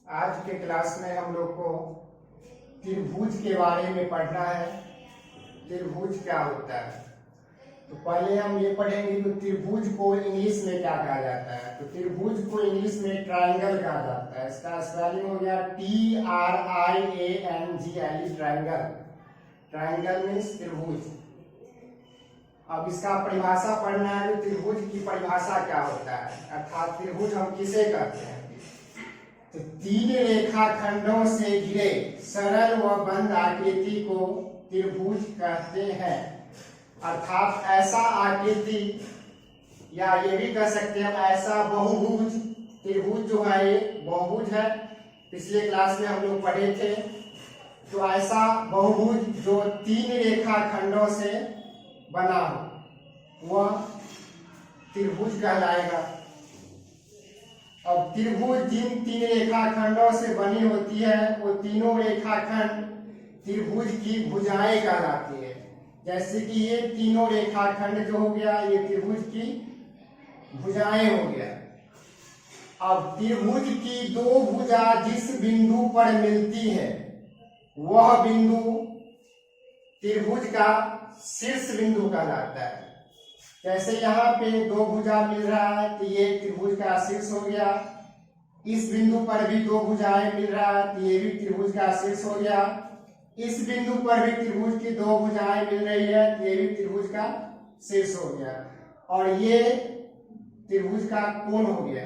आज के क्लास में हम लोग को त्रिभुज के बारे में पढ़ना है। त्रिभुज क्या होता है, तो पहले हम ये पढ़ेंगे कि त्रिभुज को इंग्लिश में क्या कहा जाता है। तो त्रिभुज को इंग्लिश में ट्रायंगल कहा जाता है। इसका स्पेलिंग हो गया TRIANGLE, ट्रायंगल। ट्रायंगल मीन्स त्रिभुज। अब इसका परिभाषा पढ़ना है। तो त्रिभुज की परिभाषा क्या होता है, अर्थात त्रिभुज हम किसे कहते हैं। तो तीन रेखाखंडों से घिरे सरल व बंद आकृति को त्रिभुज कहते हैं। अर्थात ऐसा आकृति, या ये भी कह सकते हैं ऐसा बहुभुज। त्रिभुज जो है ये बहुभुज है, पिछले क्लास में हम लोग पढ़े थे। तो ऐसा बहुभुज जो तीन रेखाखंडों से बना हो वह त्रिभुज कहलाएगा। अब त्रिभुज जिन तीन रेखाखंडों से बनी होती है वो तीनों रेखाखंड त्रिभुज की भुजाएं कहलाती है। जैसे कि ये तीनों रेखाखंड जो हो गया ये त्रिभुज की भुजाएं हो गया। अब त्रिभुज की दो भुजा जिस बिंदु पर मिलती है वह बिंदु त्रिभुज का शीर्ष बिंदु कहलाता है। जैसे यहाँ पे दो भुजा मिल रहा है तो ये त्रिभुज का शीर्ष हो गया। इस बिंदु पर भी दो भुजाएं मिल रहा है तो ये भी त्रिभुज का शीर्ष हो गया। इस बिंदु पर भी त्रिभुज की दो भुजाएं मिल रही है तो ये भी त्रिभुज का शीर्ष हो गया। और ये त्रिभुज का कोण हो गया।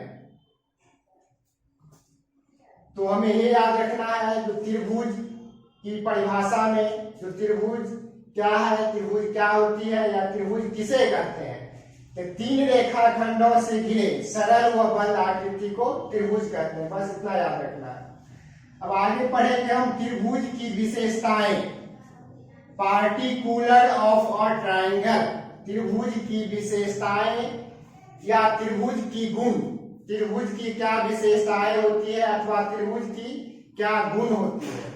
तो हमें ये याद रखना है जो त्रिभुज की परिभाषा में जो त्रिभुज क्या है, त्रिभुज क्या होती है, या त्रिभुज किसे कहते हैं। तो तीन रेखाखंडों से घिरे सरल व बंद आकृति को त्रिभुज कहते हैं। बस इतना याद रखना है। अब आगे पढ़ेंगे हम त्रिभुज की विशेषताएं। पार्टिकुलर ऑफ अ ट्रायंगल, त्रिभुज की विशेषताएं या त्रिभुज की गुण। त्रिभुज की क्या विशेषताएं होती है अथवा त्रिभुज की क्या गुण होती है।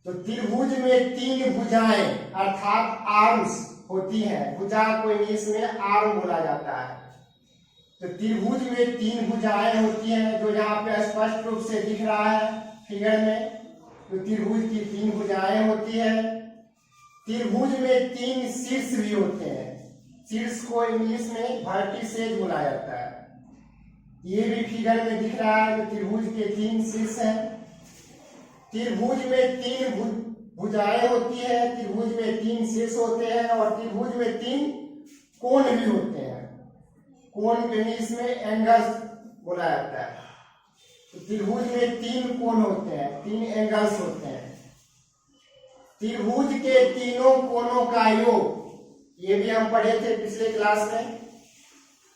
तो त्रिभुज में तीन भुजाएं अर्थात आर्म्स होती है। भुजा को इंग्लिश में आर्म बोला जाता है। तो त्रिभुज में तीन भुजाएं होती हैं जो यहाँ पे स्पष्ट रूप से दिख रहा है फिगर में। तो त्रिभुज की तीन भुजाएं होती है। त्रिभुज में तीन शीर्ष भी होते हैं। शीर्ष को इंग्लिश में वर्टिसेज बोला जाता है। ये भी फिगर में दिख रहा है। तो त्रिभुज के तीन शीर्ष हैं। त्रिभुज में तीन भुजाएं होती है। त्रिभुज में तीन शीर्ष होते हैं और त्रिभुज में तीन कोण भी होते हैं। कोण को इंग्लिश में एंगल्स बोला जाता है। तो त्रिभुज में तीन कोण होते हैं, तीन एंगल्स होते हैं। त्रिभुज के तीनों कोणों का योग, ये भी हम पढ़े थे पिछले क्लास में।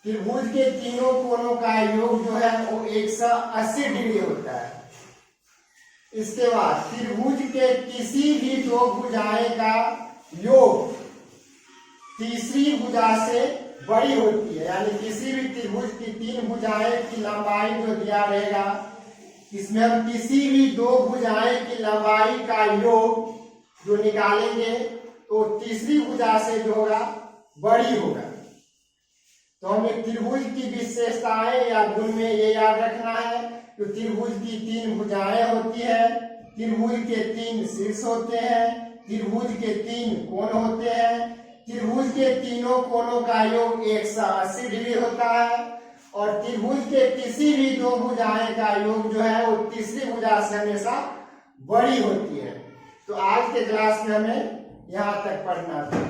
त्रिभुज के तीनों कोणों का योग जो है वो 180 डिग्री होता है। इसके बाद त्रिभुज के किसी भी दो भुजाएं का योग तीसरी भुजा से बड़ी होती है। यानी किसी भी त्रिभुज की तीन भुजाएं की लंबाई जो दिया रहेगा, इसमें हम किसी भी दो भुजाएं की लंबाई का योग जो निकालेंगे तो तीसरी भुजा से जो होगा बड़ी होगा। तो हमें त्रिभुज की विशेषताएं या गुण में ये याद रखना है। तो त्रिभुज की तीन भुजाएं होती है। त्रिभुज के तीन शीर्ष होते हैं। त्रिभुज के तीन कोण होते हैं। त्रिभुज के तीनों कोणों का योग 180 डिग्री होता है। और त्रिभुज के किसी भी दो भुजाएं का योग जो है वो तीसरी भुजा से हमेशा बड़ी होती है। तो आज के क्लास में हमें यहाँ तक पढ़ना था।